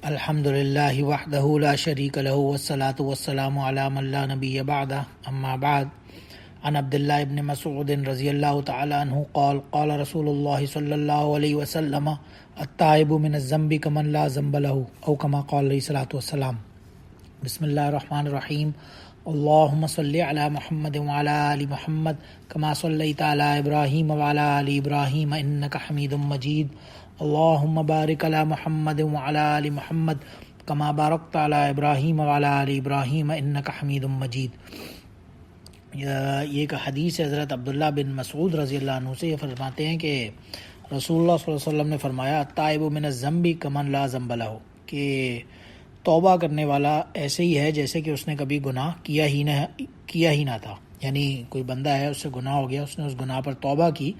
الحمد للہ وحدہ لا شریک لہ والصلاة والسلام علی من لا نبی بعدہ اما بعد عن عبداللہ ابن مسعود رضی اللہ تعالی عنہ قال قال رسول اللہ صلی اللہ علیہ وسلم التائب من الذنب کمن لا ذنب لہ او کما قال علیہ الصلاۃ والسلام۔ بسم اللہ الرحمن الرحیم۔ اللہم صلی علی محمد وعلی آل محمد کما صلیت علی ابراہیم وعلی آل ابراہیم انک حمید مجید۔ اللہم بارک علی محمد وعلی آل محمد کما بارکت علی ابراہیم وعلی آل ابراہیم انک حمید مجید۔ یہ ایک حدیث ہے حضرت عبداللہ بن مسعود رضی اللہ عنہ سے، یہ فرماتے ہیں کہ رسول اللہ صلی اللہ علیہ وسلم نے فرمایا التائب من الذنب کمن لا ذنب لہ، کہ توبہ کرنے والا ایسے ہی ہے جیسے کہ اس نے کبھی گناہ کیا ہی نہ تھا۔ یعنی کوئی بندہ ہے، اس سے گناہ ہو گیا، اس نے اس گناہ پر توبہ کی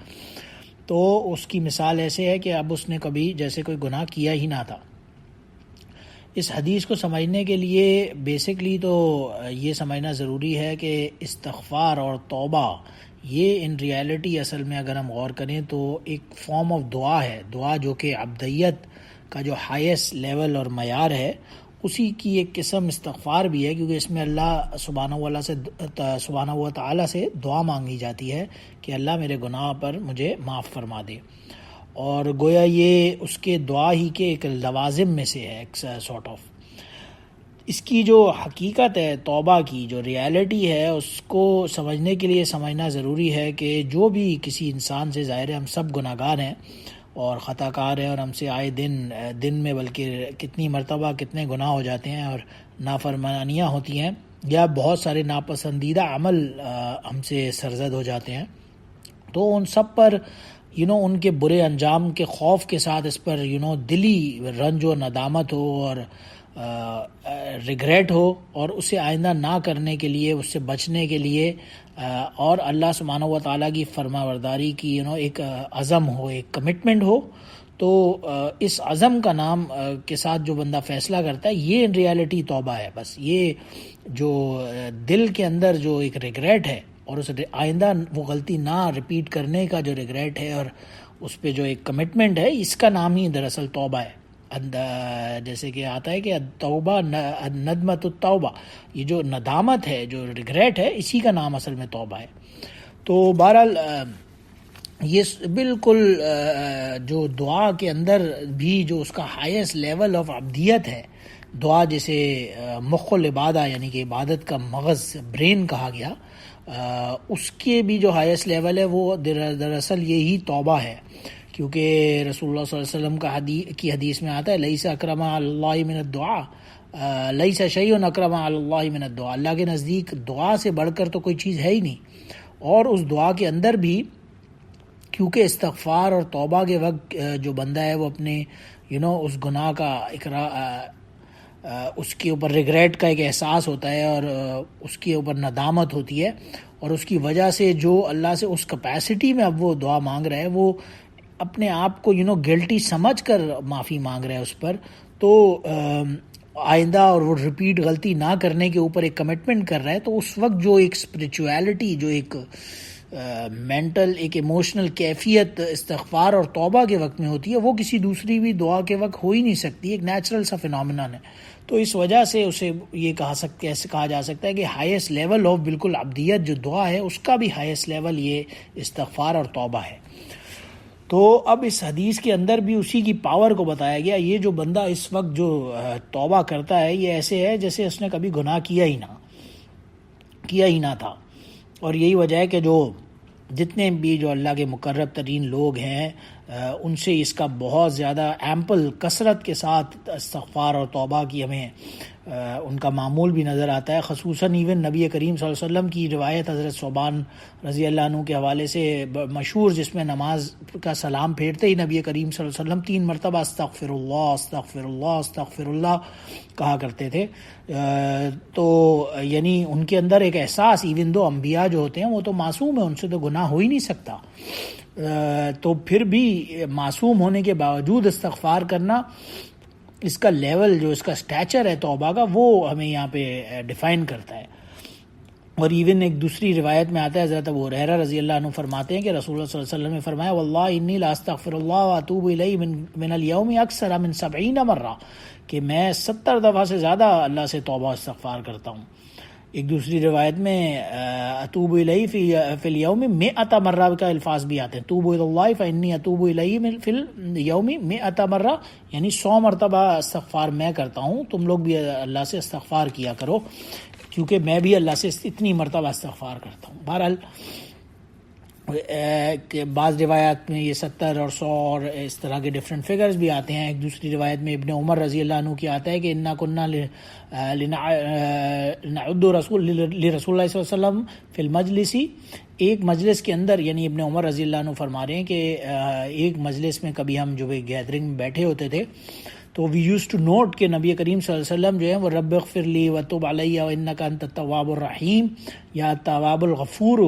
تو اس کی مثال ایسے ہے کہ اب اس نے کبھی جیسے کوئی گناہ کیا ہی نہ تھا۔ اس حدیث کو سمجھنے کے لیے بیسکلی تو یہ سمجھنا ضروری ہے کہ استغفار اور توبہ یہ ان ریالٹی اصل میں اگر ہم غور کریں تو ایک فارم آف دعا ہے، دعا جو کہ عبدیت کا جو ہائیسٹ لیول اور معیار ہے اسی کی ایک قسم استغفار بھی ہے، کیونکہ اس میں اللہ سبحانہ و تعالیٰ سے دعا مانگی جاتی ہے کہ اللہ میرے گناہ پر مجھے معاف فرما دے، اور گویا یہ اس کے دعا ہی کے ایک لوازم میں سے ہے، ایک سارٹ آف۔ اس کی جو حقیقت ہے، توبہ کی جو ریالٹی ہے، اس کو سمجھنے کے لیے سمجھنا ضروری ہے کہ جو بھی کسی انسان سے، ظاہر ہے ہم سب گناہ گار ہیں اور خطا کار ہیں، اور ہم سے آئے دن میں بلکہ کتنی مرتبہ کتنے گناہ ہو جاتے ہیں اور نافرمانیاں ہوتی ہیں، یا بہت سارے ناپسندیدہ عمل ہم سے سرزد ہو جاتے ہیں۔ تو ان سب پر ان کے برے انجام کے خوف کے ساتھ اس پر دلی رنج و ندامت ہو اور ریگریٹ ہو، اور اسے آئندہ نہ کرنے کے لیے، اس سے بچنے کے لیے اور اللہ سبحانہ و تعالیٰ کی فرما برداری کی ایک عزم ہو، ایک کمٹمنٹ ہو، تو اس عزم کا نام کے ساتھ جو بندہ فیصلہ کرتا ہے، یہ ان ریالٹی توبہ ہے۔ بس یہ جو دل کے اندر جو ایک ریگریٹ ہے اور اس آئندہ وہ غلطی نہ ریپیٹ کرنے کا جو ریگریٹ ہے اور اس پہ جو ایک کمٹمنٹ ہے، اس کا نام ہی دراصل توبہ ہے۔ جیسے کہ آتا ہے کہ توبہ ندمت التوبہ، یہ جو ندامت ہے، جو ریگریٹ ہے، اسی کا نام اصل میں توبہ ہے۔ تو بہرحال یہ بالکل جو دعا کے اندر بھی جو اس کا ہائیسٹ لیول آف عبدیت ہے، دعا جسے مخ العبادہ یعنی کہ عبادت کا مغز، برین کہا گیا، اس کے بھی جو ہائیسٹ لیول ہے وہ دراصل یہی توبہ ہے، کیونکہ رسول اللہ صلی اللہ علیہ وسلم کی حدیث میں آتا ہے لیس اکرم علی اللہ من الدعاء، لیس شیء اکرم علی اللہ من الدعاء، اللہ کے نزدیک دعا سے بڑھ کر تو کوئی چیز ہے ہی نہیں۔ اور اس دعا کے اندر بھی کیونکہ استغفار اور توبہ کے وقت جو بندہ ہے وہ اپنے اس گناہ کا اس کے اوپر ریگریٹ کا ایک احساس ہوتا ہے اور اس کے اوپر ندامت ہوتی ہے، اور اس کی وجہ سے جو اللہ سے اس کیپیسٹی میں اب وہ دعا مانگ رہا ہے، وہ اپنے آپ کو گلٹی سمجھ کر معافی مانگ رہا ہے اس پر، تو آئندہ اور وہ ریپیٹ غلطی نہ کرنے کے اوپر ایک کمٹمنٹ کر رہا ہے، تو اس وقت جو ایک اسپریچویلٹی، جو ایک مینٹل، ایک ایموشنل کیفیت استغفار اور توبہ کے وقت میں ہوتی ہے، وہ کسی دوسری بھی دعا کے وقت ہو ہی نہیں سکتی، ایک نیچرل سا فینومینن ہے۔ تو اس وجہ سے اسے یہ کہا جا سکتا ہے کہ ہائیسٹ لیول آف بالکل عبدیت جو دعا ہے، اس کا بھی ہائیسٹ لیول یہ استغفار اور توبہ ہے۔ تو اب اس حدیث کے اندر بھی اسی کی پاور کو بتایا گیا۔ یہ جو بندہ اس وقت جو توبہ کرتا ہے، یہ ایسے ہے جیسے اس نے کبھی گناہ کیا ہی نہ تھا، اور یہی وجہ ہے کہ جو جتنے بھی جو اللہ کے مقرب ترین لوگ ہیں، ان سے اس کا بہت زیادہ ایمپل کثرت کے ساتھ استغفار اور توبہ کی ہمیں ان کا معمول بھی نظر آتا ہے۔ خصوصاً ایون نبی کریم صلی اللہ علیہ وسلم کی روایت حضرت ثوبان رضی اللہ عنہ کے حوالے سے مشہور، جس میں نماز کا سلام پھیرتے ہی نبی کریم صلی اللہ علیہ وسلم 3 مرتبہ استغفر اللہ استغفر اللہ استغفر اللہ کہا کرتے تھے۔ تو یعنی ان کے اندر ایک احساس، ایون دو انبیاء جو ہوتے ہیں وہ تو معصوم ہیں، ان سے تو گناہ ہو ہی نہیں سکتا، تو پھر بھی معصوم ہونے کے باوجود استغفار کرنا، اس کا لیول، جو اس کا سٹیچر ہے توبہ کا، وہ ہمیں یہاں پہ ڈیفائن کرتا ہے۔ اور ایون ایک دوسری روایت میں آتا ہے، حضرت ابو ہریرہ رضی اللہ عنہ فرماتے ہیں کہ رسول اللہ صلی اللہ علیہ وسلم نے فرمایا واللہ انی لا استغفر اللہ واتوب الیہ من الیوم اکثر من 70 مرہ، کہ میں 70 دفعہ سے زیادہ اللہ سے توبہ و استغفار کرتا ہوں۔ ایک دوسری روایت میں اتوب الیہ فی الیوم 100 مرہ کا الفاظ بھی آتے ہیں، توبوا الی اللہ فانی اتوب الیہ فی الیوم 100 مرہ، یعنی 100 مرتبہ استغفار میں کرتا ہوں، تم لوگ بھی اللہ سے استغفار کیا کرو، کیونکہ میں بھی اللہ سے اتنی مرتبہ استغفار کرتا ہوں۔ بہرحال کہ بعض روایات میں یہ 70 اور 100 اور اس طرح کے ڈفرینٹ فگرز بھی آتے ہیں۔ ایک دوسری روایت میں ابن عمر رضی اللہ عنہ کی آتا ہے کہ انا کننا لنعد رسول اللہ صلی اللہ علیہ وسلم فی المجلس، ایک مجلس کے اندر، یعنی ابن عمر رضی اللہ عنہ فرما رہے ہیں کہ ایک مجلس میں کبھی ہم جو گیدرنگ میں بیٹھے ہوتے تھے تو وی یوز ٹو نوٹ کہ نبی کریم صلی اللہ علیہ وسلم جو ہے وہ رب اغفر لی وتب علی وانک انت التواب الرحیم یا التواب الغفور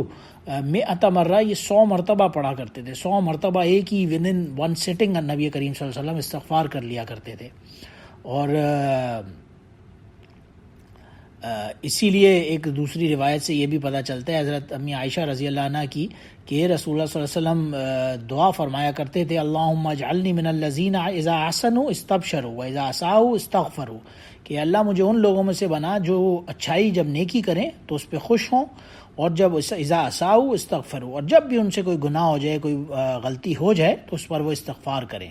100 مرہ، یہ 100 مرتبہ پڑھا کرتے تھے، 100 مرتبہ ایک ہی ود ان ون سٹنگ نبی کریم صلی اللہ علیہ وسلم استغفار کر لیا کرتے تھے۔ اور اسی لیے ایک دوسری روایت سے یہ بھی پتہ چلتا ہے حضرت امی عائشہ رضی اللہ عنہ کی کہ رسول اللہ صلی اللہ علیہ وسلم دعا فرمایا کرتے تھے اللہم اجعلنی من الذین اذا احسنوا استبشروا واذا اساءوا استغفروا، کہ اللہ مجھے ان لوگوں میں سے بنا جو اچھائی جب نیکی کریں تو اس پہ خوش ہوں، اور جب اذا اساءوا استغفروا، اور جب بھی ان سے کوئی گناہ ہو جائے، کوئی غلطی ہو جائے تو اس پر وہ استغفار کریں۔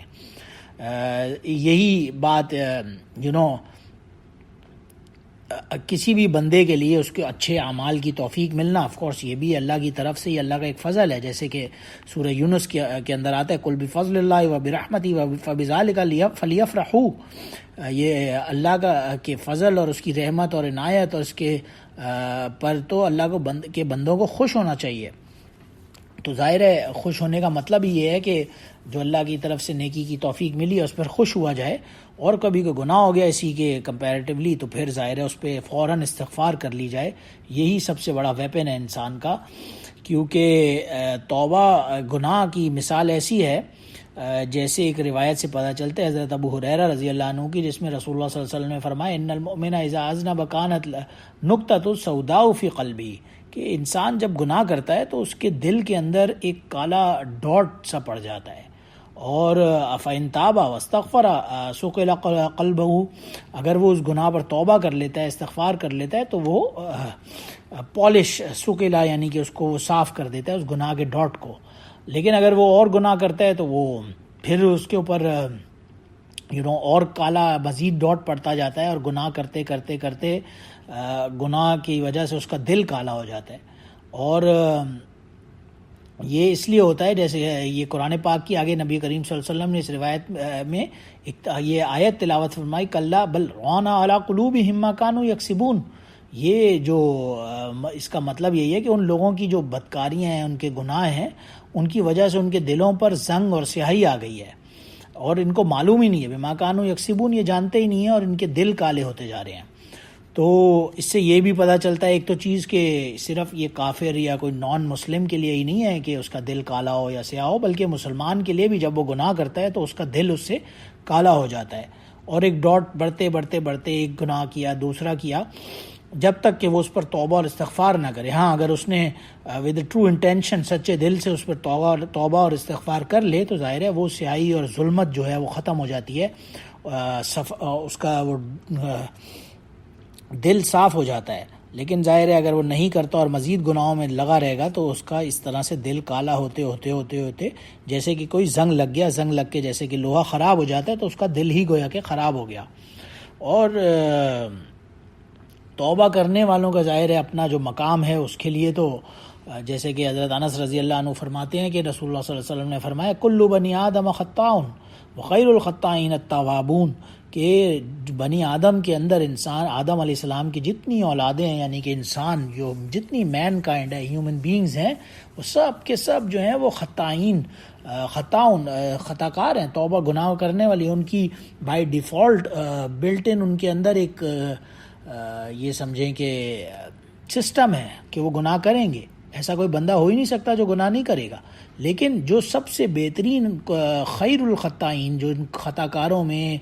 یہی بات کسی بھی بندے کے لیے اس کے اچھے اعمال کی توفیق ملنا، آف کورس یہ بھی اللہ کی طرف سے، یہ اللہ کا ایک فضل ہے، جیسے کہ سورہ یونس کے اندر آتا ہے قل بفضل اللہ وبرحمتہ فبذلک فلیفرحوا، یہ اللہ کا کے فضل اور اس کی رحمت اور عنایت اور اس کے پر تو اللہ کو کے بندوں کو خوش ہونا چاہیے۔ تو ظاہر ہے خوش ہونے کا مطلب یہ ہے کہ جو اللہ کی طرف سے نیکی کی توفیق ملی ہے اس پر خوش ہوا جائے، اور کبھی کوئی گناہ ہو گیا اسی کے کمپیریٹیولی تو پھر ظاہر ہے اس پہ فوراً استغفار کر لی جائے، یہی سب سے بڑا ویپن ہے انسان کا، کیونکہ توبہ گناہ کی مثال ایسی ہے جیسے ایک روایت سے پتہ چلتا ہے حضرت ابو ہریرہ رضی اللہ عنہ کی، جس میں رسول اللہ صلی اللہ علیہ وسلم نے فرمایا ان المؤمن اذا اذنب كانت نقطة سوداء في قلبه، کہ انسان جب گناہ کرتا ہے تو اس کے دل کے اندر ایک کالا ڈاٹ سا پڑ جاتا ہے، اور فإن تاب واستغفر سقل قلبه، اگر وہ اس گناہ پر توبہ کر لیتا ہے، استغفار کر لیتا ہے تو وہ پالش سقلا، یعنی کہ اس کو وہ صاف کر دیتا ہے اس گناہ کے ڈاٹ کو۔ لیکن اگر وہ اور گناہ کرتا ہے تو وہ پھر اس کے اوپر اور کالا مزید ڈاٹ پڑتا جاتا ہے، اور گناہ کرتے کرتے کرتے گناہ کی وجہ سے اس کا دل کالا ہو جاتا ہے۔ اور یہ اس لیے ہوتا ہے جیسے یہ قرآن پاک کی آگے نبی کریم صلی اللہ علیہ وسلم نے اس روایت میں یہ آیت تلاوت فرمائی کلا بل ران علی قلوبہم ما کانوا یکسبون، یہ جو اس کا مطلب یہی ہے کہ ان لوگوں کی جو بدکاریاں ہیں، ان کے گناہ ہیں، ان کی وجہ سے ان کے دلوں پر زنگ اور سیاہی آ گئی ہے، اور ان کو معلوم ہی نہیں ہے، بما کانوا یکسبون، یہ جانتے ہی نہیں ہیں، اور ان کے دل کالے ہوتے جا رہے ہیں۔ تو اس سے یہ بھی پتہ چلتا ہے ایک تو چیز کہ صرف یہ کافر یا کوئی نان مسلم کے لیے ہی نہیں ہے کہ اس کا دل کالا ہو یا سیاہ ہو، بلکہ مسلمان کے لیے بھی جب وہ گناہ کرتا ہے تو اس کا دل اس سے کالا ہو جاتا ہے، اور ایک ڈاٹ بڑھتے بڑھتے بڑھتے ایک گناہ کیا، دوسرا کیا، جب تک کہ وہ اس پر توبہ اور استغفار نہ کرے۔ ہاں اگر اس نے ود ٹرو انٹینشن، سچے دل سے اس پر توبہ اور استغفار کر لے تو ظاہر ہے وہ سیاہی اور ظلمت جو ہے وہ ختم ہو جاتی ہے، اس کا وہ دل صاف ہو جاتا ہے۔ لیکن ظاہر ہے اگر وہ نہیں کرتا اور مزید گناہوں میں لگا رہے گا تو اس کا اس طرح سے دل کالا ہوتے ہوتے ہوتے ہوتے جیسے کہ کوئی زنگ لگ گیا، زنگ لگ کے جیسے کہ لوہا خراب ہو جاتا ہے تو اس کا دل ہی گویا کہ خراب ہو گیا۔ اور توبہ کرنے والوں کا ظاہر ہے اپنا جو مقام ہے اس کے لیے تو جیسے کہ حضرت انس رضی اللہ عنہ فرماتے ہیں کہ رسول اللہ صلی اللہ علیہ وسلم نے فرمایا کل بنی آدم خطاؤن وخیر الخطائین التوابون، کہ بنی آدم کے اندر انسان آدم علیہ السلام کی جتنی اولادیں ہیں، یعنی کہ انسان جو جتنی مین کائنڈ ہے، ہیومن بینگز ہیں، وہ سب کے سب جو ہیں وہ خطائین خطاؤن خطا کار ہیں، توبہ گناہ کرنے والی، ان کی بائی ڈیفالٹ بلٹ ان ان کے اندر ایک یہ سمجھیں کہ سسٹم ہے کہ وہ گناہ کریں گے، ایسا کوئی بندہ ہو ہی نہیں سکتا جو گناہ نہیں کرے گا. لیکن جو سب سے بہترین خیر الخطائین، جو ان خطا کاروں میں،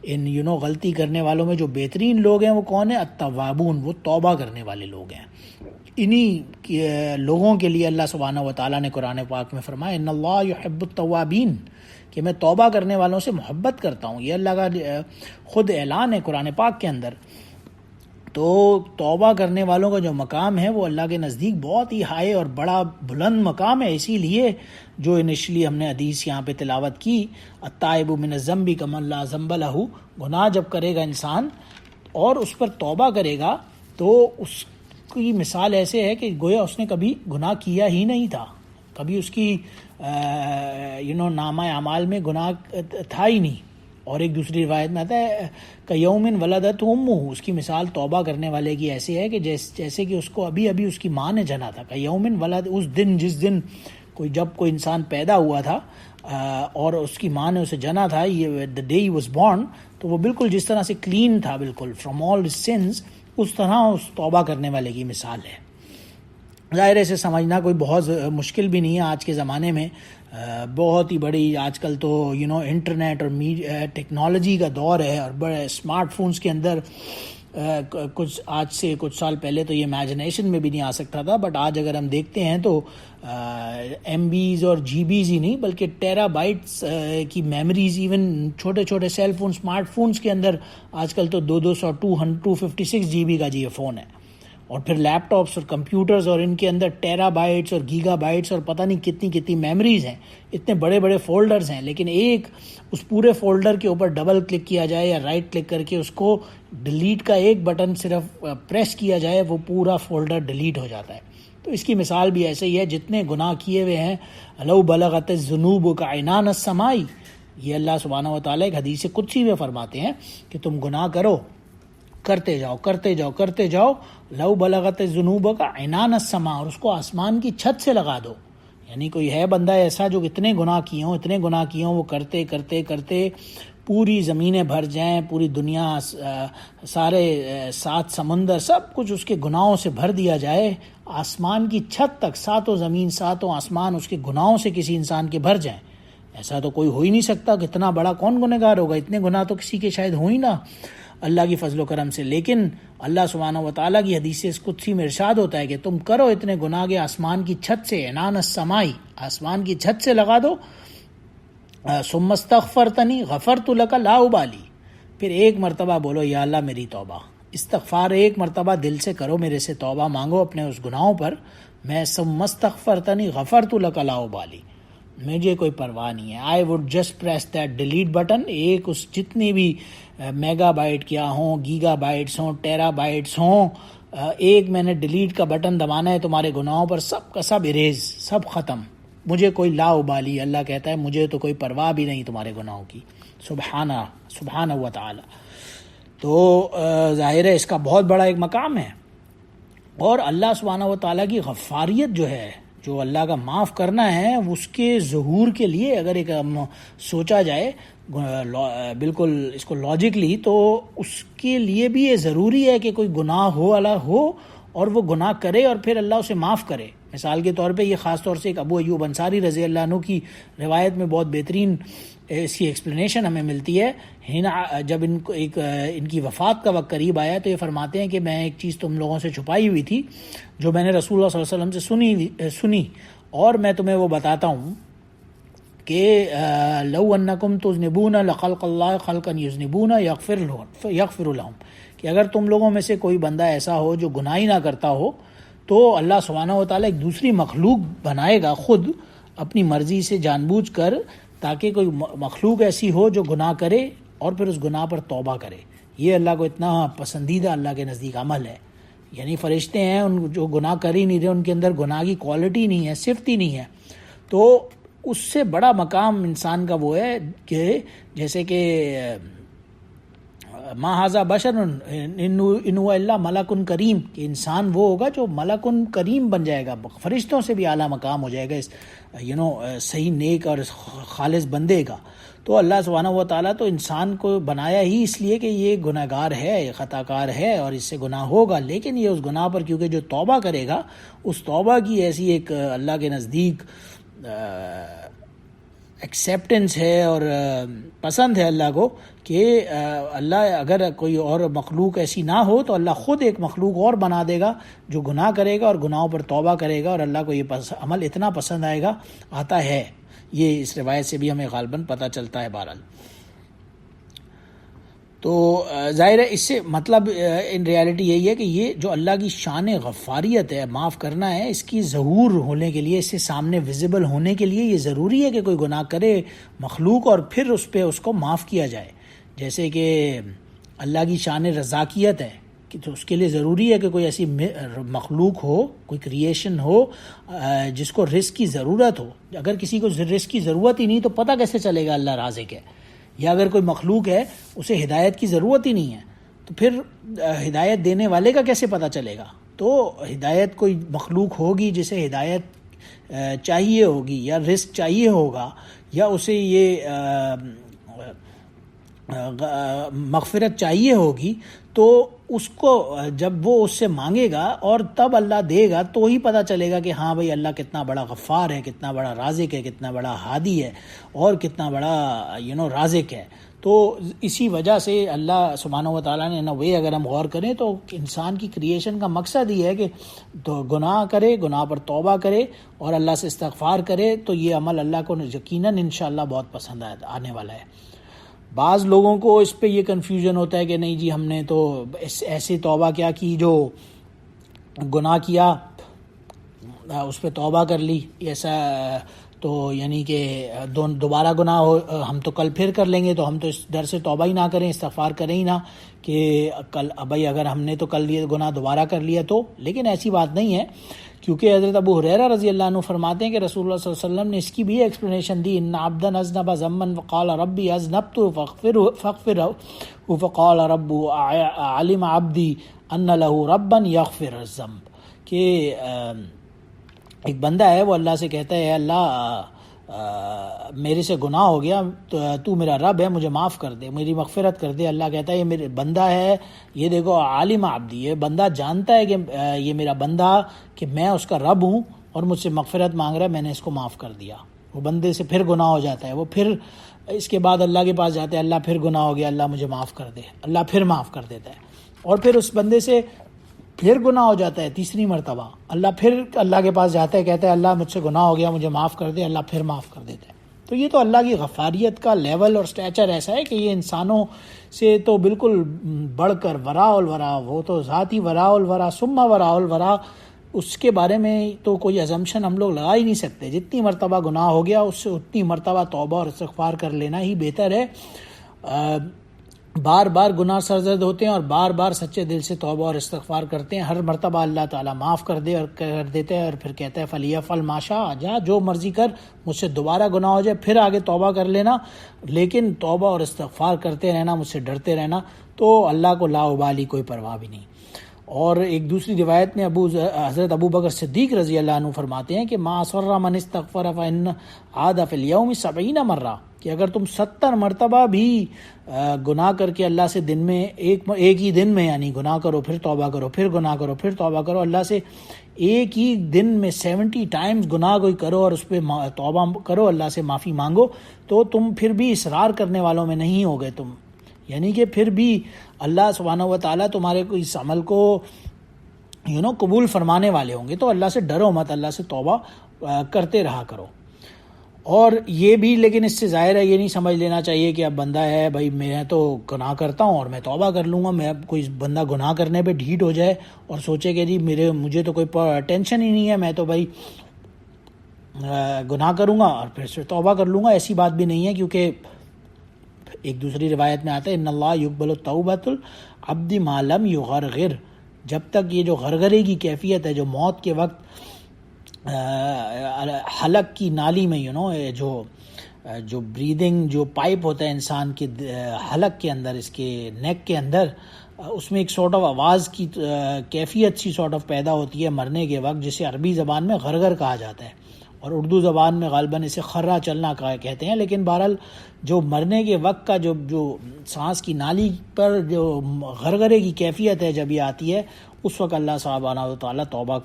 ان غلطی کرنے والوں میں جو بہترین لوگ ہیں وہ کون ہیں؟ التوابون، وہ توبہ کرنے والے لوگ ہیں. انہی لوگوں کے لیے اللہ سبحانہ و تعالیٰ نے قرآن پاک میں فرمایا ان اللہ یحب التوابین، کہ میں توبہ کرنے والوں سے محبت کرتا ہوں. یہ اللہ کا خود اعلان ہے قرآن پاک کے اندر. تو توبہ کرنے والوں کا جو مقام ہے وہ اللہ کے نزدیک بہت ہی ہائی اور بڑا بلند مقام ہے. اسی لیے جو انیشلی ہم نے حدیث یہاں پہ تلاوت کی، التائب من الذنب کمن لا ذنب لہ، گناہ جب کرے گا انسان اور اس پر توبہ کرے گا تو اس کی مثال ایسے ہے کہ گویا اس نے کبھی گناہ کیا ہی نہیں تھا، کبھی اس کی نامہ اعمال میں گناہ تھا ہی نہیں. اور ایک دوسری روایت میں آتا ہے کہ یومن ولدت امہ، اس کی مثال توبہ کرنے والے کی ایسی ہے کہ جیسے کہ اس کو ابھی اس کی ماں نے جنا تھا. کہ یومن ولد، اس دن، جس دن جب کوئی انسان پیدا ہوا تھا اور اس کی ماں نے اسے جنا تھا، یہ the day he was born، تو وہ بالکل جس طرح سے کلین تھا بالکل فرام آل sins، اس طرح اس توبہ کرنے والے کی مثال ہے. ظاہر ہے اسے سمجھنا کوئی بہت مشکل بھی نہیں ہے آج کے زمانے میں. بہت ہی بڑی آج کل تو انٹرنیٹ اور ٹیکنالوجی کا دور ہے، اور بڑے اسمارٹ فونز کے اندر آج سے کچھ سال پہلے تو یہ امیجنیشن میں بھی نہیں آ سکتا تھا. بٹ آج اگر ہم دیکھتے ہیں تو ایم بیز اور جی بیز ہی نہیں بلکہ ٹیرا بائٹس کی میموریز، ایون چھوٹے چھوٹے سیل فون، اسمارٹ فونز کے اندر آج کل تو 256 جی بی کا یہ فون ہے. اور پھر لیپ ٹاپس اور کمپیوٹرز، اور ان کے اندر ٹیرا بائٹس اور گیگا بائٹس اور پتہ نہیں کتنی میموریز ہیں، اتنے بڑے بڑے فولڈرز ہیں. لیکن ایک اس پورے فولڈر کے اوپر ڈبل کلک کیا جائے یا رائٹ کلک کر کے اس کو ڈیلیٹ کا ایک بٹن صرف پریس کیا جائے، وہ پورا فولڈر ڈیلیٹ ہو جاتا ہے. تو اس کی مثال بھی ایسے ہی ہے. جتنے گناہ کیے ہوئے ہیں، لو بلغت الذنوب کعنان السماء، یہ اللہ سبحانہ و تعالیٰ ایک حدیث قدسی میں فرماتے ہیں کہ تم گناہ کرتے جاؤ لو بلغت الذنوب کعنان السماء، اور اس کو آسمان کی چھت سے لگا دو. یعنی کوئی ہے بندہ ایسا جو اتنے گناہ کیے ہوں، وہ کرتے پوری زمینیں بھر جائیں، پوری دنیا، سارے 7 سمندر، سب کچھ اس کے گناہوں سے بھر دیا جائے، آسمان کی چھت تک، 7 زمین 7 آسمان اس کے گناہوں سے کسی انسان کے بھر جائیں. ایسا تو کوئی ہو ہی نہیں سکتا. کتنا بڑا کون گنہگار ہوگا؟ اتنے گناہ تو کسی کے شاید ہوں ہی نہ اللہ کی فضل و کرم سے. لیکن اللہ سبحانہ و تعالیٰ کی حدیث قدسی میں ارشاد ہوتا ہے کہ تم کرو اتنے گناہ کے آسمان کی چھت سے، عنان السماء، آسمان کی چھت سے لگا دو. ثم استغفرتنی غفرت لک لا ابالی، پھر ایک مرتبہ بولو یا اللہ میری توبہ. استغفار ایک مرتبہ دل سے کرو، میرے سے توبہ مانگو اپنے اس گناہوں پر. میں ثم استغفرتنی غفرت لک لا ابالی، مجھے کوئی پرواہ نہیں ہے. I would just press that delete button. ایک اس جتنی بھی میگا بائٹ کیا ہوں، گیگا بائٹس ہوں، ٹیرا بائٹس ہوں، ایک میں نے ڈیلیٹ کا بٹن دبانا ہے تمہارے گناہوں پر، سب کا سب اریز، سب ختم. مجھے کوئی لا ابالی، اللہ کہتا ہے مجھے تو کوئی پرواہ بھی نہیں تمہارے گناہوں کی. سبحانہ و تعالی. تو ظاہر ہے اس کا بہت بڑا ایک مقام ہے. اور اللہ سبحانہ و تعالیٰ کی غفاریت جو ہے، جو اللہ کا معاف کرنا ہے، اس کے ظہور کے لیے اگر ایک سوچا جائے بالکل اس کو لاجکلی، تو اس کے لیے بھی یہ ضروری ہے کہ کوئی گناہ ہو اور وہ گناہ کرے اور پھر اللہ اسے معاف کرے. مثال کے طور پہ یہ خاص طور سے ایک ابو ایوب انصاری رضی اللہ عنہ کی روایت میں بہت بہترین اس کی ایکسپلینیشن ہمیں ملتی ہے. جب ان کی وفات کا وقت قریب آیا تو یہ فرماتے ہیں کہ میں ایک چیز تم لوگوں سے چھپائی ہوئی تھی جو میں نے رسول اللہ صلی اللہ علیہ وسلم سے سنی، اور میں تمہیں وہ بتاتا ہوں کہ لو انکم تذنبون لخلق اللہ خلقا یذنبون یغفر لهم، کہ اگر تم لوگوں میں سے کوئی بندہ ایسا ہو جو گناہ ہی نہ کرتا ہو تو اللہ سبحانہ و تعالیٰ ایک دوسری مخلوق بنائے گا خود اپنی مرضی سے جان بوجھ کر، تاکہ کوئی مخلوق ایسی ہو جو گناہ کرے اور پھر اس گناہ پر توبہ کرے. یہ اللہ کو اتنا پسندیدہ اللہ کے نزدیک عمل ہے. یعنی فرشتے ہیں ان جو گناہ کر ہی نہیں رہے، ان کے اندر گناہ کی کوالٹی نہیں ہے، صفت ہی نہیں ہے. تو اس سے بڑا مقام انسان کا وہ ہے کہ جیسے کہ ما ھذا بشر ان هو الا ملک کریم، کہ انسان وہ ہوگا جو ملک کریم بن جائے گا، فرشتوں سے بھی اعلیٰ مقام ہو جائے گا اس صحیح نیک اور خالص بندے کا. تو اللہ سبحانہ و تعالیٰ تو انسان کو بنایا ہی اس لیے کہ یہ گناہ گار ہے، یہ خطا کار ہے اور اس سے گناہ ہوگا، لیکن یہ اس گناہ پر کیونکہ جو توبہ کرے گا اس توبہ کی ایسی ایک اللہ کے نزدیک ایکسیپٹنس ہے اور پسند ہے اللہ کو کہ اللہ اگر کوئی اور مخلوق ایسی نہ ہو تو اللہ خود ایک مخلوق اور بنا دے گا جو گناہ کرے گا اور گناہوں پر توبہ کرے گا، اور اللہ کو یہ عمل اتنا پسند آتا ہے۔ یہ اس روایت سے بھی ہمیں غالباً پتہ چلتا ہے۔ بہرحال تو ظاہر ہے اس سے مطلب ان ریالٹی یہی ہے کہ یہ جو اللہ کی شان غفاریت ہے، معاف کرنا ہے، اس کی ظہور ہونے کے لیے، اس سے سامنے ویزیبل ہونے کے لیے یہ ضروری ہے کہ کوئی گناہ کرے مخلوق اور پھر اس پہ اس کو معاف کیا جائے۔ جیسے کہ اللہ کی شان رزاقیت ہے کہ تو اس کے لیے ضروری ہے کہ کوئی ایسی مخلوق ہو، کوئی کریشن ہو جس کو رزق کی ضرورت ہو۔ اگر کسی کو رزق کی ضرورت ہی نہیں تو پتہ کیسے چلے گا اللہ رازق ہے؟ یا اگر کوئی مخلوق ہے اسے ہدایت کی ضرورت ہی نہیں ہے تو پھر ہدایت دینے والے کا کیسے پتہ چلے گا؟ تو ہدایت کوئی مخلوق ہوگی جسے ہدایت چاہیے ہوگی یا رزق چاہیے ہوگا یا اسے یہ مغفرت چاہیے ہوگی، تو اس کو جب وہ اس سے مانگے گا اور تب اللہ دے گا تو ہی پتہ چلے گا کہ ہاں بھائی اللہ کتنا بڑا غفار ہے، کتنا بڑا رازق ہے، کتنا بڑا ہادی ہے اور کتنا بڑا رازق ہے۔ تو اسی وجہ سے اللہ سبحانہ و تعالیٰ نے وے اگر ہم غور کریں تو انسان کی کریشن کا مقصد یہ ہے کہ تو گناہ کرے، گناہ پر توبہ کرے اور اللہ سے استغفار کرے، تو یہ عمل اللہ کو یقیناً انشاءاللہ بہت پسند آنے والا ہے۔ بعض لوگوں کو اس پہ یہ کنفیوژن ہوتا ہے کہ نہیں جی ہم نے تو ایسی توبہ کیا کی، جو گناہ کیا اس پہ توبہ کر لی، ایسا تو یعنی کہ دوبارہ گناہ ہو ہم تو کل پھر کر لیں گے، تو ہم تو اس ڈر سے توبہ ہی نہ کریں، استغفار کریں ہی نہ کہ کل بھائی اگر ہم نے تو کل یہ گناہ دوبارہ کر لیا تو۔ لیکن ایسی بات نہیں ہے، کیونکہ حضرت ابو ہریرہ رضی اللہ عنہ فرماتے ہیں کہ رسول اللہ صلی اللہ علیہ وسلم نے اس کی بھی ایکسپلینیشن دی، ان عبدا اذنب ذنبا فقال ربی اذنبت فاغفره فقال رب علم عبدی ان له ربا یغفر الذنب، کہ ایک بندہ ہے وہ اللہ سے کہتا ہے اللہ میرے سے گناہ ہو گیا، تو میرا رب ہے، مجھے معاف کر دے، میری مغفرت کر دے۔ اللہ کہتا ہے یہ میرے بندہ ہے، یہ دیکھو عالم عبدی، یہ بندہ جانتا ہے کہ یہ میرا بندہ کہ میں اس کا رب ہوں اور مجھ سے مغفرت مانگ رہا ہے، میں نے اس کو معاف کر دیا۔ وہ بندے سے پھر گناہ ہو جاتا ہے، وہ پھر اس کے بعد اللہ کے پاس جاتے ہیں، اللہ پھر گناہ ہو گیا، اللہ مجھے معاف کر دے، اللہ پھر معاف کر دیتا ہے، اور پھر اس بندے سے پھر گناہ ہو جاتا ہے تیسری مرتبہ، اللہ پھر اللہ کے پاس جاتا ہے، کہتا ہے اللہ مجھ سے گناہ ہو گیا، مجھے معاف کر دے، اللہ پھر معاف کر دیتا ہے۔ تو یہ تو اللہ کی غفاریت کا لیول اور سٹیچر ایسا ہے کہ یہ انسانوں سے تو بالکل بڑھ کر وراء الورا، وہ تو ذاتی وراء الورا ثم وراء الورا، اس کے بارے میں تو کوئی ازمپشن ہم لوگ لگا ہی نہیں سکتے۔ جتنی مرتبہ گناہ ہو گیا اس سے اتنی مرتبہ توبہ اور استغفار کر لینا ہی بہتر ہے۔ بار بار گناہ سرزد ہوتے ہیں اور بار بار سچے دل سے توبہ اور استغفار کرتے ہیں، ہر مرتبہ اللہ تعالیٰ معاف کر دیتے ہیں اور پھر کہتا ہے فَلْيَفْعَلْ مَا شَاءَ، جا جو مرضی کر، مجھ سے دوبارہ گناہ ہو جائے پھر آگے توبہ کر لینا، لیکن توبہ اور استغفار کرتے رہنا، مجھ سے ڈرتے رہنا، تو اللہ کو لا ابالی، کوئی پرواہ بھی نہیں۔ اور ایک دوسری روایت میں حضرت ابو بکر صدیق رضی اللہ عنہ فرماتے ہیں کہ ما اصر من استغفر فإن عاد فی اليوم 70 مرہ، کہ اگر تم 70 مرتبہ بھی گناہ کر کے اللہ سے دن میں ایک ہی دن میں یعنی گناہ کرو پھر توبہ کرو، پھر گناہ کرو پھر توبہ کرو، اللہ سے ایک ہی دن میں 70 ٹائمز گناہ کوئی کرو اور اس پہ توبہ کرو، اللہ سے معافی مانگو، تو تم پھر بھی اصرار کرنے والوں میں نہیں ہوگے تم، یعنی کہ پھر بھی اللہ سبحانہ و تعالیٰ تمہارے کو اس عمل کو قبول فرمانے والے ہوں گے۔ تو اللہ سے ڈرو مت، اللہ سے توبہ کرتے رہا کرو۔ اور یہ بھی لیکن اس سے ظاہر ہے یہ نہیں سمجھ لینا چاہیے کہ اب بندہ ہے بھائی میں تو گناہ کرتا ہوں اور میں توبہ کر لوں گا، میں اب کوئی بندہ گناہ کرنے پہ ڈھیٹ ہو جائے اور سوچے کہ جی مجھے تو کوئی ٹینشن ہی نہیں ہے، میں تو بھائی گناہ کروں گا اور پھر سے توبہ کر لوں گا، ایسی بات بھی نہیں ہے، کیونکہ ایک دوسری روایت میں آتا ہے ان اللہ یقبل توبۃ العبد ما لم یغرغر، جب تک یہ جو غرغرے کی کیفیت ہے، جو موت کے وقت حلق کی نالی میں جو بریدنگ جو پائپ ہوتا ہے انسان کے حلق کے اندر، اس کے نیک کے اندر، اس میں ایک سارٹ آف آواز کی کیفیت سی سارٹ آف پیدا ہوتی ہے مرنے کے وقت، جسے عربی زبان میں غرغر کہا جاتا ہے، اور اردو زبان میں غالباً اسے خرہ چلنا کہتے ہیں، لیکن بہرحال جو مرنے کے وقت کا جو سانس کی نالی پر جو غرغرے کی کیفیت ہے جب یہ آتی ہے، اس وقت اللہ سبحانہ و تعالیٰ توبہ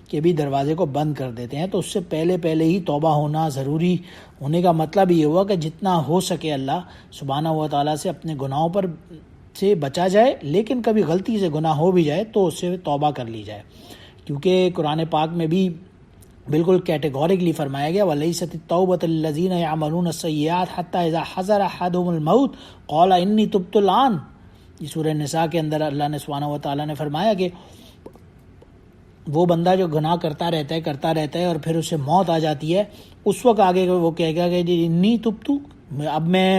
کے بھی دروازے کو بند کر دیتے ہیں۔ تو اس سے پہلے ہی توبہ ہونا ضروری ہونے کا مطلب یہ ہوا کہ جتنا ہو سکے اللہ سبحانہ و تعالیٰ سے اپنے گناہوں پر سے بچا جائے، لیکن کبھی غلطی سے گناہ ہو بھی جائے تو اس سے توبہ کر لی جائے، کیونکہ قرآن پاک میں بھی بالکل کیٹیگوریکلی فرمایا گیا وَلَيْسَتِ التَّوْبَةُ لِلَّذِينَ يَعْمَلُونَ السَّيِّئَاتِ حَتَّى إِذَا حَضَرَ أَحَدَهُمُ الْمَوْتُ قَالَ إِنِّي تُبْتُ الْآنَ۔ یہ سورہ نساء کے اندر اللہ نے سبحانہ و تعالیٰ نے فرمایا کہ وہ بندہ جو گناہ کرتا رہتا ہے اور پھر اسے موت آ جاتی ہے، اس وقت آگے وہ کہے گا کہ انی تبتو، اب میں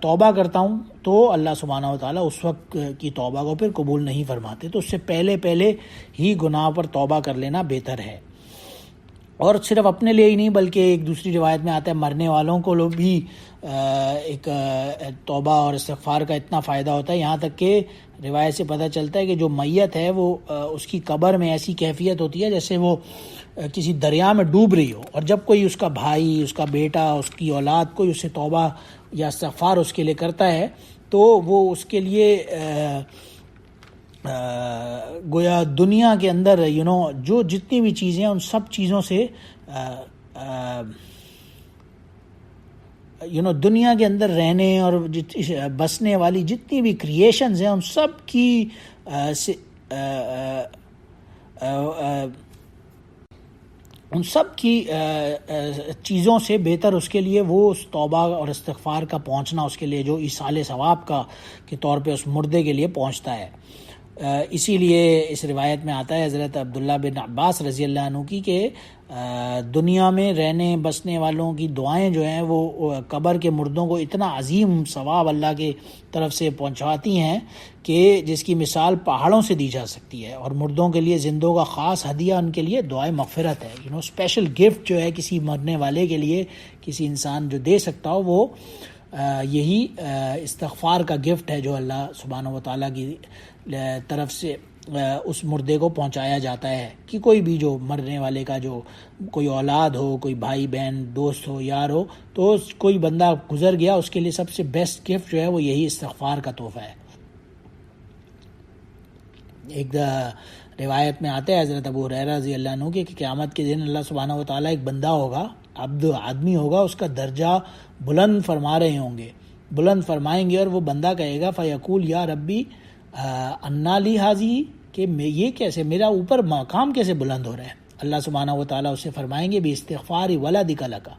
توبہ کرتا ہوں، تو اللہ سبحانہ و تعالیٰ اس وقت کی توبہ کو پھر قبول نہیں فرماتے۔ تو اس سے پہلے ہی گناہ پر توبہ کر لینا بہتر ہے، اور صرف اپنے لیے ہی نہیں بلکہ ایک دوسری روایت میں آتا ہے مرنے والوں کو لوگ بھی ایک توبہ اور استغفار کا اتنا فائدہ ہوتا ہے، یہاں تک کہ روایت سے پتہ چلتا ہے کہ جو میت ہے وہ اس کی قبر میں ایسی کیفیت ہوتی ہے جیسے وہ کسی دریا میں ڈوب رہی ہو، اور جب کوئی اس کا بھائی، اس کا بیٹا، اس کی اولاد کوئی اس سے توبہ یا استغفار اس کے لیے کرتا ہے تو وہ اس کے لیے گویا دنیا کے اندر جو جتنی بھی چیزیں ہیں ان سب چیزوں سے دنیا کے اندر رہنے اور بسنے والی جتنی بھی کریشنز ہیں ان سب کی چیزوں سے بہتر اس کے لیے وہ اس توبہ اور استغفار کا پہنچنا اس کے لیے جو ایصال ثواب کا کے طور پہ اس مردے کے لیے پہنچتا ہے۔ اسی لیے اس روایت میں آتا ہے حضرت عبداللہ بن عباس رضی اللہ عنہ کی کہ دنیا میں رہنے بسنے والوں کی دعائیں جو ہیں وہ قبر کے مردوں کو اتنا عظیم ثواب اللہ کے طرف سے پہنچاتی ہیں کہ جس کی مثال پہاڑوں سے دی جا سکتی ہے، اور مردوں کے لیے زندوں کا خاص ہدیہ ان کے لیے دعائے مغفرت ہے۔ اسپیشل گفٹ جو ہے کسی مرنے والے کے لیے کسی انسان جو دے سکتا ہو وہ یہی استغفار کا گفٹ ہے جو اللہ سبحانہ و تعالیٰ کی طرف سے اس مردے کو پہنچایا جاتا ہے کہ کوئی بھی جو مرنے والے کا جو کوئی اولاد ہو، کوئی بھائی بہن، دوست ہو، یار ہو، تو کوئی بندہ گزر گیا اس کے لیے سب سے بیسٹ گفٹ جو ہے وہ یہی استغفار کا تحفہ ہے۔ ایک روایت میں آتا ہے حضرت ابو ہریرہ رضی اللہ عنہ کہ قیامت کے دن اللہ سبحانہ و تعالیٰ ایک بندہ ہوگا، آدمی ہوگا، اس کا درجہ بلند فرما رہے ہوں گے، بلند فرمائیں گے، اور وہ بندہ کہے گا فیقول یا ربی انا لی حاضی، کہ یہ کیسے میرا اوپر مقام کیسے بلند ہو رہا ہے؟ اللہ سبحانہ و تعالیٰ اسے فرمائیں گے باستغفار ولدک لک،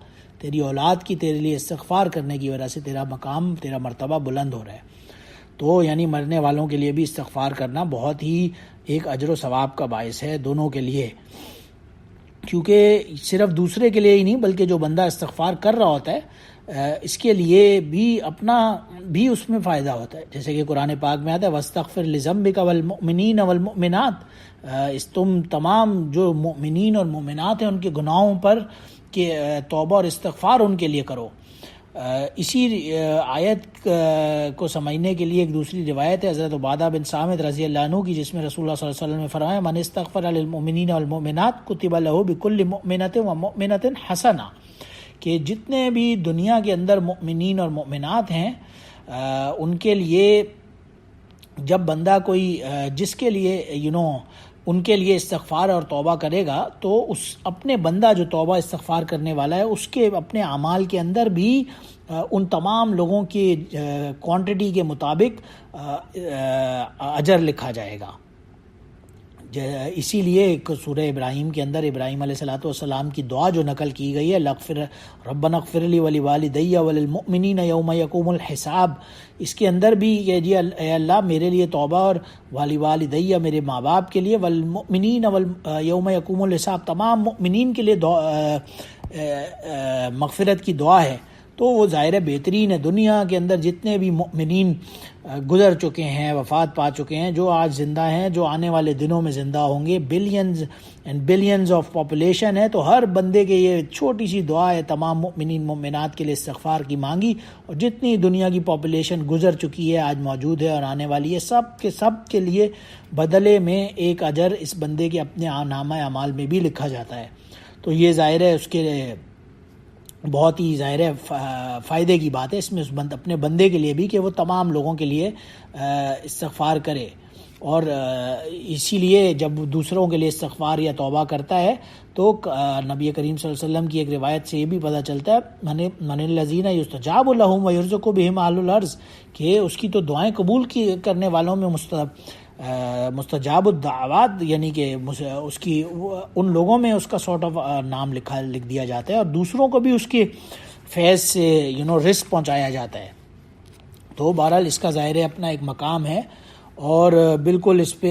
تیری اولاد کی تیرے لیے استغفار کرنے کی وجہ سے تیرا مقام، تیرا مرتبہ بلند ہو رہا ہے۔ تو یعنی مرنے والوں کے لیے بھی استغفار کرنا بہت ہی ایک اجر و ثواب کا باعث ہے دونوں کے لیے، کیونکہ صرف دوسرے کے لیے ہی نہیں بلکہ جو بندہ استغفار کر رہا ہوتا ہے اس کے لیے بھی اپنا بھی اس میں فائدہ ہوتا ہے، جیسے کہ قرآن پاک میں آتا ہے وَاسْتَغْفِرْ لِذَنْبِكَ وَالْمُؤْمِنِينَ وَالْمُؤْمِنَاتِ، تم تمام جو مؤمنین اور مؤمنات ہیں ان کے گناہوں پر کہ توبہ اور استغفار ان کے لیے کرو۔ اسی آیت کو سمجھنے کے لیے ایک دوسری روایت ہے حضرت عبادہ بن صامت رضی اللہ عنہ کی، جس میں رسول اللہ صلی اللہ علیہ وسلم نے فرمایا من استغفر للمؤمنین والمؤمنات کتب له بكل مؤمنۃ ومؤمنۃ حسنہ، کہ جتنے بھی دنیا کے اندر مؤمنین اور مؤمنات ہیں ان کے لیے جب بندہ کوئی جس کے لیے ان کے لیے استغفار اور توبہ کرے گا تو اس اپنے بندہ جو توبہ استغفار کرنے والا ہے اس کے اپنے اعمال کے اندر بھی ان تمام لوگوں کی کوانٹٹی کے مطابق اجر لکھا جائے گا۔ اسی لیے ایک سورہ ابراہیم کے اندر ابراہیم علیہ الصلوۃ والسلام کی دعا جو نقل کی گئی ہے ربنا اغفر لی ولوالدی وللمؤمنین یوم یقوم الحساب، اس کے اندر بھی یہ جی اے اللہ میرے لیے توبہ اور والدی میرے ماں باپ کے لیے، والمؤمنین یوم یقوم الحساب تمام مؤمنین کے لیے مغفرت کی دعا ہے۔ تو وہ ظاہر بہترین ہے، دنیا کے اندر جتنے بھی مؤمنین گزر چکے ہیں، وفات پا چکے ہیں، جو آج زندہ ہیں، جو آنے والے دنوں میں زندہ ہوں گے، billions and billions of population ہے، تو ہر بندے کے یہ چھوٹی سی دعا ہے تمام مؤمنین مومنات کے لیے استغفار کی مانگی، اور جتنی دنیا کی پاپولیشن گزر چکی ہے، آج موجود ہے اور آنے والی ہے، سب کے لیے بدلے میں ایک اجر اس بندے کے اپنے نامہ اعمال میں بھی لکھا جاتا ہے۔ تو یہ ظاہر ہے اس کے بہت ہی ظاہر ہے فائدے کی بات ہے اس میں اپنے بندے کے لیے بھی کہ وہ تمام لوگوں کے لیے استغفار کرے. اور اسی لیے جب دوسروں کے لیے استغفار یا توبہ کرتا ہے تو نبی کریم صلی اللہ علیہ وسلم کی ایک روایت سے یہ بھی پتہ چلتا ہے من الذین یستجاب لهم ویرزق بهم اہل الارض، کہ اس کی تو دعائیں قبول کرنے والوں میں مستجاب الدعوات، یعنی کہ اس کی ان لوگوں میں اس کا سارٹ آف نام لکھ دیا جاتا ہے اور دوسروں کو بھی اس کے فیض سے رزق پہنچایا جاتا ہے. تو بہرحال اس کا ظاہر ہے اپنا ایک مقام ہے، اور بالکل اس پہ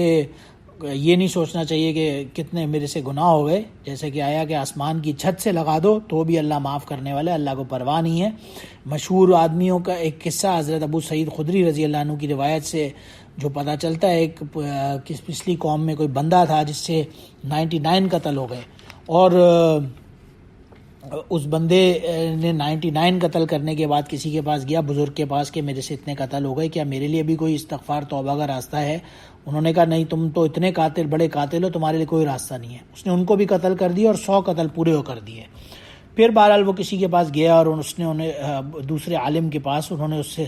یہ نہیں سوچنا چاہیے کہ کتنے میرے سے گناہ ہو گئے، جیسے کہ آیا کہ آسمان کی چھت سے لگا دو تو بھی اللہ معاف کرنے والا ہے، اللہ کو پرواہ نہیں ہے. مشہور آدمیوں کا ایک قصہ حضرت ابو سعید خدری رضی اللہ عنہ کی روایت سے جو پتہ چلتا ہے، ایک پچھلی قوم میں کوئی بندہ تھا جس سے 99 قتل ہو گئے، اور اس بندے نے 99 قتل کرنے کے بعد کسی کے پاس گیا، بزرگ کے پاس، کہ میرے سے اتنے قتل ہو گئے، کیا میرے لیے بھی کوئی استغفار توبہ کا راستہ ہے؟ انہوں نے کہا نہیں، تم تو اتنے بڑے قاتل ہو، تمہارے لیے کوئی راستہ نہیں ہے. اس نے ان کو بھی قتل کر دیا اور 100 قتل پورے ہو کر دیے. پھر بہرحال وہ کسی کے پاس گیا اور اس نے انہیں دوسرے عالم کے پاس، انہوں نے اس سے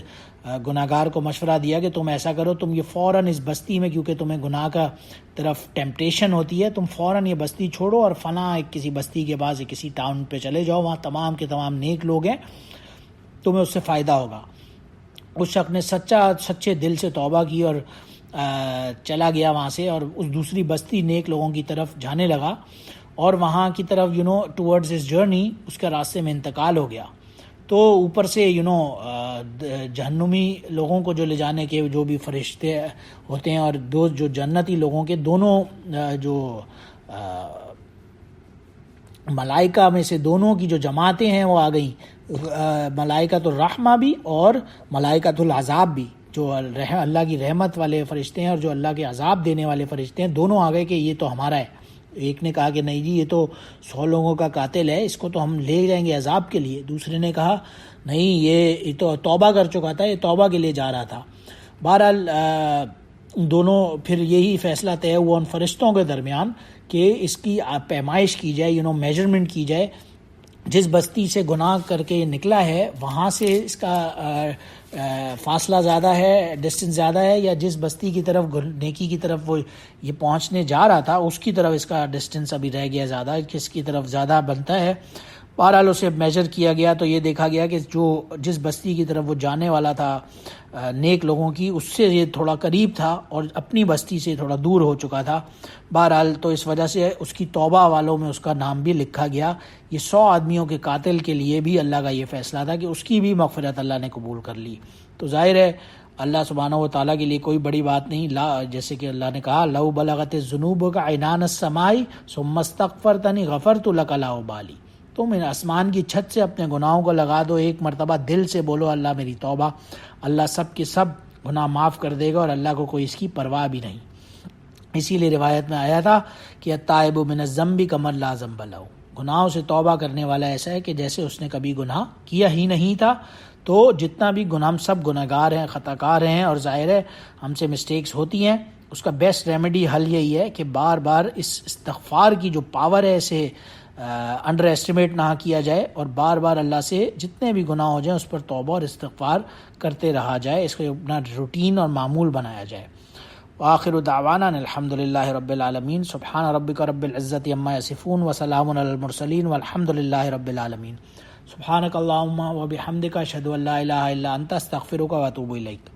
گناہگار کو مشورہ دیا کہ تم ایسا کرو، تم یہ فوراً اس بستی میں، کیونکہ تمہیں گناہ کا طرف ٹیمپٹیشن ہوتی ہے، تم فوراً یہ بستی چھوڑو اور فلاں کسی بستی کے پاس کسی ٹاؤن پہ چلے جاؤ، وہاں تمام کے تمام نیک لوگ ہیں، تمہیں اس سے فائدہ ہوگا. اس شخص نے سچے دل سے توبہ کی اور چلا گیا وہاں سے، اور اس دوسری بستی نیک لوگوں کی طرف جانے لگا، اور وہاں کی طرف ٹورڈز اس جرنی اس کا راستے میں انتقال ہو گیا. تو اوپر سے جہنمی لوگوں کو جو لے جانے کے جو بھی فرشتے ہوتے ہیں اور جو جنتی لوگوں کے دونوں جو ملائکہ میں سے دونوں کی جو جماعتیں ہیں وہ آ گئیں، ملائکۃ الرحمہ بھی اور ملائکۃ العذاب بھی، جو اللہ کی رحمت والے فرشتے ہیں اور جو اللہ کے عذاب دینے والے فرشتے ہیں، دونوں آ گئے کہ یہ تو ہمارا ہے. ایک نے کہا کہ نہیں جی، یہ تو 100 لوگوں کا قاتل ہے، اس کو تو ہم لے جائیں گے عذاب کے لیے. دوسرے نے کہا نہیں، یہ تو توبہ کر چکا تھا، یہ توبہ کے لیے جا رہا تھا. بہرحال دونوں پھر یہی فیصلہ طے ہوا ان فرشتوں کے درمیان کہ اس کی پیمائش کی جائے، میجرمنٹ کی جائے، جس بستی سے گناہ کر کے نکلا ہے وہاں سے اس کا فاصلہ زیادہ ہے، ڈسٹنس زیادہ ہے، یا جس بستی کی طرف نیکی کی طرف وہ یہ پہنچنے جا رہا تھا اس کی طرف اس کا ڈسٹنس ابھی رہ گیا زیادہ، کس کی طرف زیادہ بنتا ہے. بہرحال اسے میجر کیا گیا تو یہ دیکھا گیا کہ جس بستی کی طرف وہ جانے والا تھا نیک لوگوں کی، اس سے یہ تھوڑا قریب تھا اور اپنی بستی سے تھوڑا دور ہو چکا تھا. بہرحال تو اس وجہ سے اس کی توبہ والوں میں اس کا نام بھی لکھا گیا. یہ 100 آدمیوں کے قاتل کے لیے بھی اللہ کا یہ فیصلہ تھا کہ اس کی بھی مغفرت اللہ نے قبول کر لی. تو ظاہر ہے اللہ سبحانہ و تعالیٰ کے لیے کوئی بڑی بات نہیں. جیسے کہ اللہ نے کہا لو بلغت الذنوب کا عنان السماء ثم استغفرتنی غفرت لک لا ابالی. تم آسمان کی چھت سے اپنے گناہوں کو لگا دو، ایک مرتبہ دل سے بولو اللہ میری توبہ، اللہ سب کے سب گناہ معاف کر دے گا، اور اللہ کو کوئی اس کی پرواہ بھی نہیں. اسی لیے روایت میں آیا تھا کہ التائب من الذنب کمن لا ذنب لہ، گناہوں سے توبہ کرنے والا ایسا ہے کہ جیسے اس نے کبھی گناہ کیا ہی نہیں تھا. تو جتنا بھی گناہ، ہم سب گناہ گار ہیں، خطا کار ہیں، اور ظاہر ہے ہم سے مسٹیکس ہوتی ہیں. اس کا بیسٹ ریمیڈی حل یہی ہے کہ بار بار اس استغفار کی جو پاور ہے اسے انڈر ایسٹیمیٹ نہ کیا جائے، اور بار بار اللہ سے جتنے بھی گناہ ہو جائیں اس پر توبہ اور استغفار کرتے رہا جائے، اس کو اپنا روٹین اور معمول بنایا جائے. وآخر دعوانا الحمد للہ رب العالمین. سبحان ربک رب العزت عما یصفون وسلام علی المرسلین والحمد للہ رب العالمین. سبحانک اللہم وبحمدک اشہد ان لا الہ الا انت استغفرک واتوب الیک.